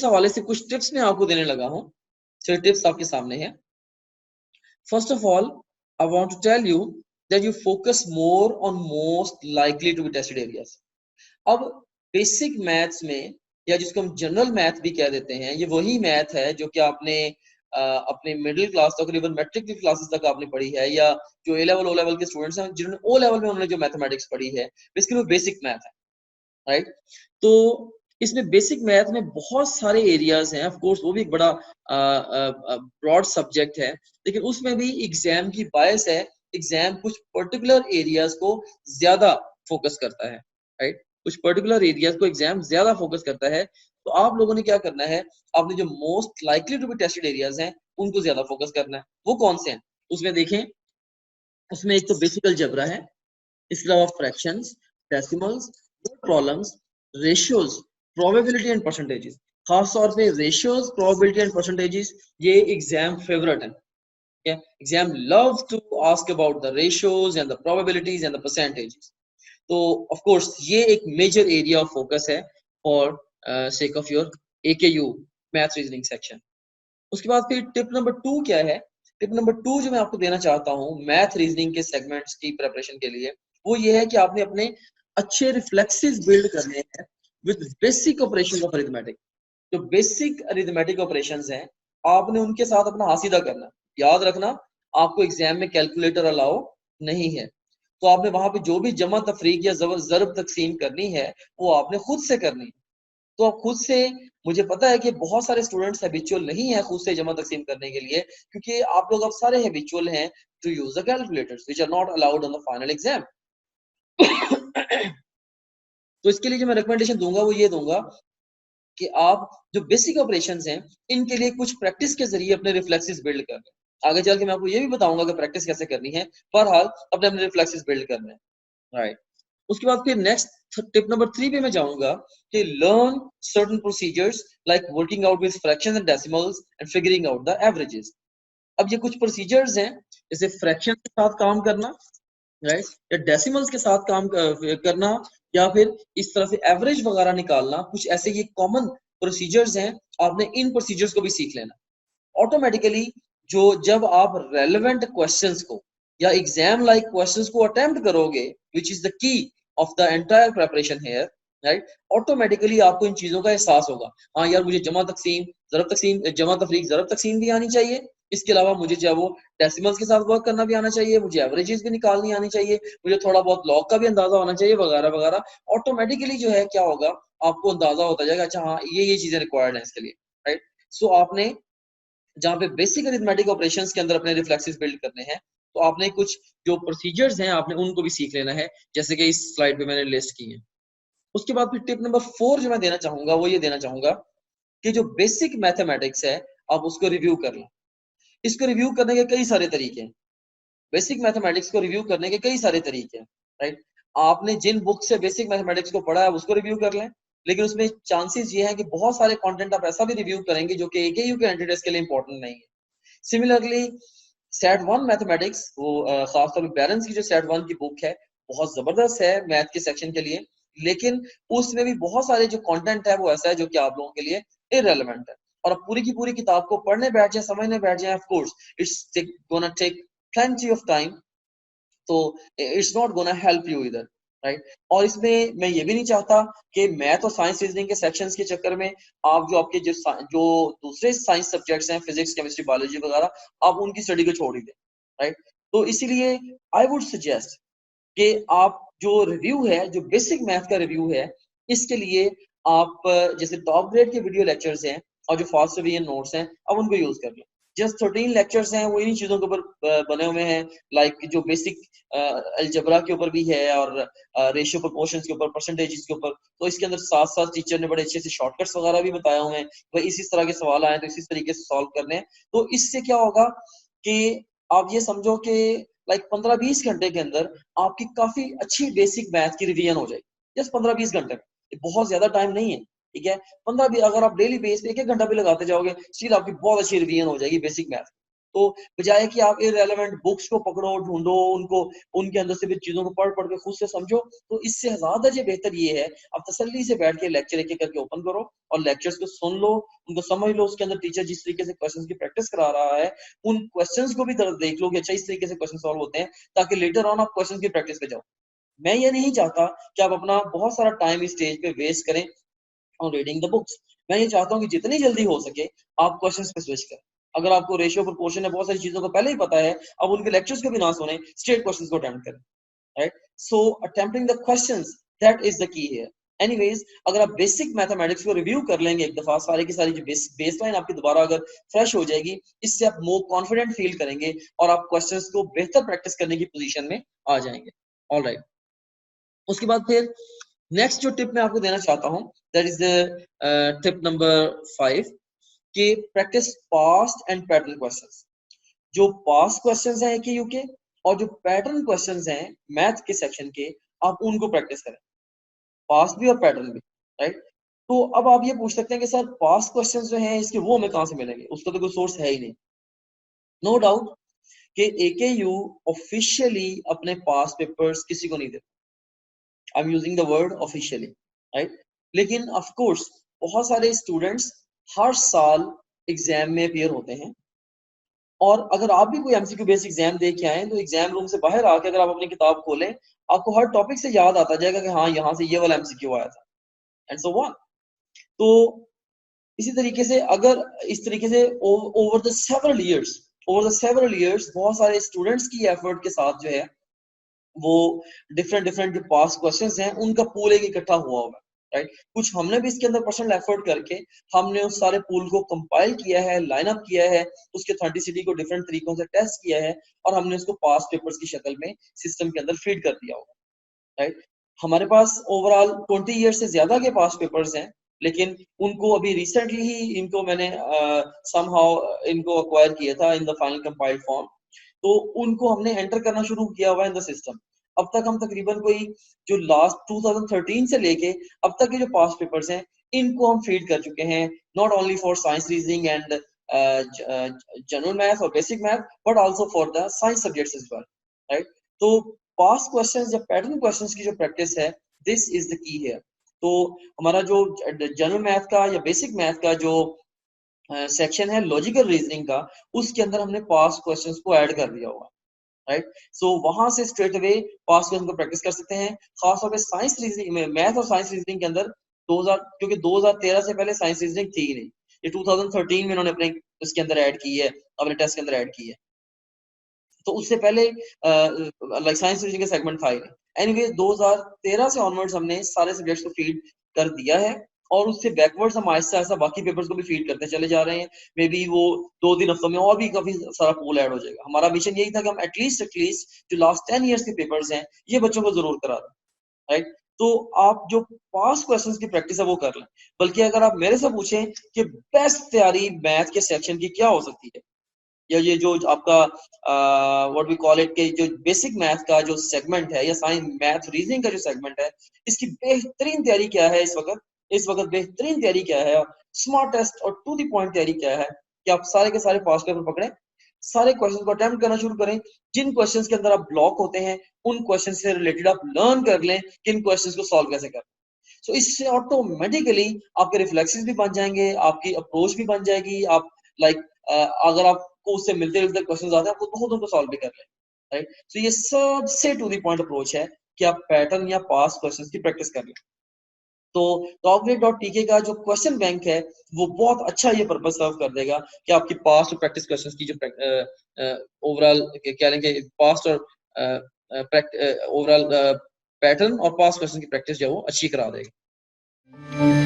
इस हवाले से कुछ टिप्स मैं आपको देने लगा हूं। चलिए टिप्स आपके सामने है। First of all, I want to tell you that you focus more on most likely to be tested areas. अब बेसिक मैथ्स में, या जिसको हम जनरल मैथ भी कह देते हैं, ये वही मैथ है जो कि आपने अपने मिडिल क्लास तक, इवन मैट्रिक की क्लासेस तक आपने पढ़ी है, या जो ए लेवल ओ लेवल के स्टूडेंट्स हैं जिन्होंने ओ लेवल में उन्होंने जो मैथमेटिक्स पढ़ी है, बेसिकली वो बेसिक मैथ है, राइट। तो इसमें बेसिक मैथ में बहुत सारे एरियाज हैं, ऑफ कोर्स वो भी एक बड़ा ब्रॉड सब्जेक्ट है, लेकिन उसमें भी एग्जाम की बायस है। एग्जाम कुछ पर्टिकुलर एरियाज को ज्यादा फोकस करता है, राइट। कुछ पर्टिकुलर एरियाज को एग्जाम ज्यादा फोकस करता है। तो आप लोगों ने क्या करना है, आपने जो most likely to be tested areas हैं उनको ज्यादा फोकस करना है। वो कौन से हैं उसमें देखें। उसमें एक तो बेसिक अलजेब्रा है, इसके अलावा fractions, decimals, problems, ratios, probability and percentages. खास तौर पे रेशियोज, प्रोबेबिलिटी एंड परसेंटेजेस ये एग्जाम फेवरेट है। Exam love to ask about the ratios and the probabilities and the percentages. तो ऑफ कोर्स ये एक मेजर एरिया ऑफ फोकस है for sake of your AKU math reasoning section. उसके बाद फिर tip number 2 क्या है। टिप नंबर 2 जो मैं आपको देना चाहता हूँ मैथ रीजनिंग के सेगमेंट्स की प्रिपरेशन के लिए, वो ये है कि आपने अपने अच्छे रिफ्लेक्सेस बिल्ड करने हैं with basic operation of arithmetic. जो बेसिक अरिथमेटिक ऑपरेशंस हैं आपने उनके साथ अपना हाथ सीधा करना। याद रखना, आपको एग्जाम में कैलकुलेटर अलाउ नहीं है, तो आपने वहां पे जो भी जमा तफरीक या ज़र्ब तकसीम करनी है वो आपने खुद से करनी है। तो आप खुद से, मुझे पता है कि बहुत सारे स्टूडेंट्स हैबिचुअल नहीं है खुद से जमा तकसीम करने के लिए, क्योंकि आप लोग अब सारे हैबिचुअल हैं to use the calculators which are not allowed on the final exam. तो इसके लिए जो मैं रिकमेंडेशन दूंगा वो ये दूंगा कि आप जो बेसिक ऑपरेशंस हैं इनके लिए कुछ प्रैक्टिस के जरिए अपने रिफ्लेक्सेस बिल्ड कर लें। आगे चल के मैं आपको ये भी बताऊंगा कि प्रैक्टिस कैसे करनी है, बहरहाल अपने अपने रिफ्लेक्सेस बिल्ड करने हैं, राइट। उसके बाद फिर नेक्स्ट टिप नंबर 3 पे मैं जाऊंगा कि learn certain procedures like working out with fractions and decimals and figuring out the averages. अब ये कुछ प्रोसीजर्स हैं, जैसे फ्रैक्शन के साथ काम करना, राइट, या डेसिमल्स के साथ काम करना, या फिर इस तरह से एवरेज वगैरह निकालना। कुछ ऐसे ये कॉमन प्रोसीजर्स हैं, आपने इन प्रोसीजर्स को भी सीख लेना। ऑटोमेटिकली जो जब आप रेलेवेंट क्वेश्चंस को या एग्जाम लाइक क्वेश्चंस को अटेम्प्ट करोगे, which is the key of the entire preparation here, right, automatically आपको इन चीजों का एहसास होगा। हाँ यार, मुझे जमा तकसीम, ज़रब तकसीम, जमा तफरीक, ज़रब तकसीम भी आनी चाहिए। इसके अलावा मुझे जो है वो डेसिमल्स के साथ वर्क करना भी आना चाहिए, मुझे एवरेजेस भी निकालनी आनी चाहिए, मुझे थोड़ा बहुत लॉग का भी अंदाजा होना चाहिए, वगैरह वगैरह। ऑटोमेटिकली जो है क्या होगा, आपको अंदाजा होता जाएगा, अच्छा हाँ ये चीजें रिक्वायर्ड है इसके लिए, राइट। सो आपने जहाँ पे बेसिक अरिथमेटिक ऑपरेशंस के अंदर अपने रिफ्लेक्सेस बिल्ड करने हैं, तो आपने कुछ जो प्रोसीजर्स हैं आपने उनको भी सीख लेना है, जैसे कि इस स्लाइड पे मैंने लिस्ट की है। उसके बाद फिर टिप नंबर 4 जो मैं देना चाहूंगा वो ये देना चाहूंगा कि जो बेसिक मैथमेटिक्स है आप उसको रिव्यू कर लें। इसको रिव्यू करने के कई सारे तरीके हैं। बेसिक मैथमेटिक्स को रिव्यू करने के कई सारे तरीके हैं, राइट। आपने जिन बुक से बेसिक मैथमेटिक्स को पढ़ा है उसको रिव्यू कर लें, लेकिन उसमें चांसेस ये है कि बहुत सारे कंटेंट आप ऐसा भी रिव्यू करेंगे जो कि AKU के कैंडिडेट्स के लिए इंपॉर्टेंट नहीं है। सिमिलरली सेट 1 मैथमेटिक्स, वो खासतौर पर बैलेंस की जो सेट 1 की बुक है बहुत जबरदस्त है मैथ के सेक्शन के लिए, लेकिन उसमें भी बहुत सारे जो कंटेंट है वो ऐसा है जो कि आप लोगों के लिए इररेलेवेंट है। और अब पूरी की पूरी किताब को पढ़ने बैठ जाए, समझने बैठ जाए, of course it's gonna take plenty of time, तो it's not gonna help you इधर, राइट। और इसमें मैं ये भी नहीं चाहता कि मैथ और साइंस रीजनिंग के सेक्शंस के चक्कर में आप जो आपके जो दूसरे साइंस सब्जेक्ट्स हैं, फिजिक्स, केमिस्ट्री, बायोलॉजी वगैरह, आप उनकी स्टडी को छोड़ ही दें, राइट। तो इसीलिए आई वुड सजेस्ट कि आप जो रिव्यू है, जो बेसिक मैथ का रिव्यू है, इसके लिए आप जैसे टॉप ग्रेड के वीडियो लेक्चर्स हैं और जो फास्ट रिवीजन नोट्स हैं, अब उनको यूज कर लें। जस्ट 13 लेक्चर्स हैं, वो इन्हीं चीजों के ऊपर बने हुए हैं, लाइक जो बेसिक अलजबरा के ऊपर भी है, और रेशियो प्रोपोर्शंस के ऊपर, परसेंटेजेस के ऊपर। तो इसके अंदर साथ साथ टीचर ने बड़े अच्छे से शॉर्टकट्स वगैरह भी बताए हुए हैं, भाई इसी तरह के सवाल आए तो इसी तरीके से सॉल्व करने हैं। तो इससे क्या होगा कि आप ये समझो कि लाइक 15-20 घंटे के अंदर आपकी काफी अच्छी बेसिक मैथ की रिवीजन हो जाएगी। जस्ट 15-20 घंटे में, बहुत ज्यादा टाइम नहीं है, ठीक है। 15 भी अगर आप डेली बेस पे एक घंटा भी लगाते जाओगे, स्टिल आपकी बहुत अच्छी रिवीजन हो जाएगी बेसिक मैथ। तो बजाय कि आप इररेलेवेंट बुक्स को पकड़ो, ढूंढो उनको, उनके अंदर से भी चीजों को पढ़ पढ़ के खुद से समझो, तो इससे ज्यादा जो बेहतर ये है, आप तसल्ली से बैठ के लेक्चर एक एक करके ओपन करो और लेक्चर्स को सुन लो, उनको समझ लो। उसके अंदर टीचर जिस तरीके से क्वेश्चंस की प्रैक्टिस करा रहा है, उन क्वेश्चंस को भी तरह देख लो कि अच्छा इस तरीके से क्वेश्चन सॉल्व होते हैं, ताकि लेटर ऑन आप क्वेश्चन की प्रैक्टिस पे जाओ। मैं ये नहीं चाहता कि आप अपना बहुत सारा टाइम इस स्टेज पे वेस्ट करें ऑन रीडिंग द बुक्स। मैं ये चाहता हूँ कि जितनी जल्दी हो सके आप क्वेश्चंस पे स्विच करें। अगर आपको रेशियो प्रोपोर्शन है, बहुत सारी चीजों को पहले ही पता है, अब उनके लेक्चर्स को भी ना सुने, स्ट्रेट क्वेश्चंस को अटेम्प्ट करें, right? So attempting the questions, that is the key here. Anyways, अगर आप बेसिक मैथमेटिक्स को रिव्यू कर लेंगे एक दफा, सारी की सारी जो बेसलाइन आपकी दोबारा अगर फ्रेश हो जाएगी, इससे आप मोर कॉन्फिडेंट फील करेंगे और आप क्वेश्चंस को बेहतर प्रैक्टिस करने की पोजीशन में आ जाएंगे। ऑलराइट, उसके बाद फिर नेक्स्ट जो टिप मैं आपको देना चाहता हूं, that is the tip number 5, कि practice past and pattern questions. जो पास्ट क्वेश्चंस हैं के यूके और जो पैटर्न क्वेश्चंस हैं मैथ के सेक्शन के, आप उनको प्रैक्टिस करें, पास्ट भी और पैटर्न भी, राइट? तो अब आप ये पूछ सकते हैं कि सर पास्ट क्वेश्चंस जो हैं इसके वो हमें कहां से मिलेंगे, उसका तो कोई सोर्स है ही नहीं। नो डाउट कि एकेयू ऑफिशियली अपने पास्ट पेपर्स किसी को नहीं देता। I am using the word officially, right? लेकिन ऑफ कोर्स बहुत सारे स्टूडेंट्स हर साल एग्जाम में अपियर होते हैं, और अगर आप भी कोई एमसीक्यू बेस्ड एग्जाम दे के आए, तो एग्जाम रूम से बाहर आके अगर आप अपनी किताब खोलें, आपको हर टॉपिक से याद आता जाएगा कि हाँ यहाँ से ये वाला एमसीक्यू आया था, एंड सो ऑन। तो इसी तरीके से अगर इस तरीके से ओवर द सेवरल इयर्स बहुत सारे स्टूडेंट्स की एफर्ट के साथ जो है वो डिफरेंट डिफरेंट जो पास क्वेश्चंस हैं उनका पूल एक इकट्ठा हुआ होगा, राइट? कुछ हमने भी इसके अंदर पर्सनल एफर्ट करके हमने उस सारे पूल को कंपाइल किया है, लाइन अप किया है, उसके ऑथेंटिसिटी को डिफरेंट तरीकों से टेस्ट किया है, और हमने उसको पास पेपर्स की शक्ल में सिस्टम के अंदर फीड कर दिया होगा, राइट? हमारे पास ओवरऑल 20 ईयर से ज्यादा के पास पेपर्स हैं, लेकिन उनको अभी रिसेंटली ही इनको मैंने समहाउ इनको अक्वायर किया था in the final compiled form, तो उनको हमने एंटर करना शुरू किया हुआ है इन द सिस्टम। अब तक हम तकरीबन कोई जो लास्ट 2013 से लेके अब तक के जो पास पेपर्स हैं इनको हम फीड कर चुके हैं, not only for science reasoning and general math और basic math, but also for the science subjects as well, right? तो पास क्वेश्चंस या पैटर्न क्वेश्चंस की जो प्रैक्टिस है, दिस इज द की है। तो हमारा जो जनरल मैथ का या बेसिक मैथ का जो सेक्शन है लॉजिकल रीजनिंग का, उसके अंदर हमने पास क्वेश्चंस को ऐड कर दिया हुआ, राइट? सो वहां से स्ट्रेट अवे पास क्वेश्चन को प्रैक्टिस कर सकते हैं। खासतौर पे साइंस रीजनिंग में, मैथ और साइंस रीजनिंग के अंदर 2000, क्योंकि 2013 से पहले साइंस रीजनिंग थी ही नहीं, ये 2013 में इन्होंने अपने उसके अंदर ऐड की है, अपने टेस्ट के अंदर ऐड की है। तो उससे पहले लाइक साइंस रीजनिंग का सेगमेंट था ही नहीं। एनीवे 2013 से ऑनवर्ड्स हमने सारे सब्जेक्ट्स को फीड कर दिया है, और उससे बैकवर्ड्स हम आहिस्ता आहिस्ता बाकी पेपर्स को भी फीड करते चले जा रहे हैं। मे बी वो 2-3 हफ्तों में और भी काफी सारा पूल ऐड हो जाएगा। हमारा मिशन यही था कि हम एटलीस्ट जो लास्ट 10 ईयर्स के पेपर्स हैं ये बच्चों को जरूर करा दें, राइट? तो आप जो पास क्वेश्चंस की प्रैक्टिस है वो कर लें। बल्कि अगर आप मेरे से पूछें कि बेस्ट तैयारी मैथ के सेक्शन की क्या हो सकती है, या ये जो आपका व्हाट वी कॉल इट के जो बेसिक मैथ का जो सेगमेंट है या साइंस मैथ रीजनिंग का जो सेगमेंट है, इसकी बेहतरीन तैयारी क्या है इस वक्त बेहतरीन तैयारी क्या है, स्मार्ट टेस्ट और टू द पॉइंट तैयारी क्या है, कि आप सारे के सारे पास पेपर पकड़ें, सारे क्वेश्चन को अटेम्प्ट करना शुरू करें। जिन क्वेश्चंस के अंदर आप ब्लॉक होते हैं उन क्वेश्चन से रिलेटेड आप लर्न कर लें कि इन क्वेश्चंस को सॉल्व कैसे करें। सो इससे ऑटोमेटिकली आपके रिफ्लेक्सेस भी बन जाएंगे, आपकी अप्रोच भी बन जाएगी। आप लाइक अगर आपको उससे मिलते जुलते क्वेश्चन आते हैं आपको बहुत उनको सॉल्व भी कर लें, राइट? तो ये सबसे टू द पॉइंट अप्रोच है कि आप पैटर्न या पास क्वेश्चंस की प्रैक्टिस कर लें। तो टॉपग्रेड.tk का जो क्वेश्चन बैंक है वो बहुत अच्छा ये पर्पस सर्व कर देगा कि आपकी पास्ट और प्रैक्टिस क्वेश्चंस की जो ओवरऑल क्या लेंगे पास्ट और ओवरऑल पैटर्न और पास्ट क्वेश्चन की प्रैक्टिस जो है वो अच्छी करा देगा।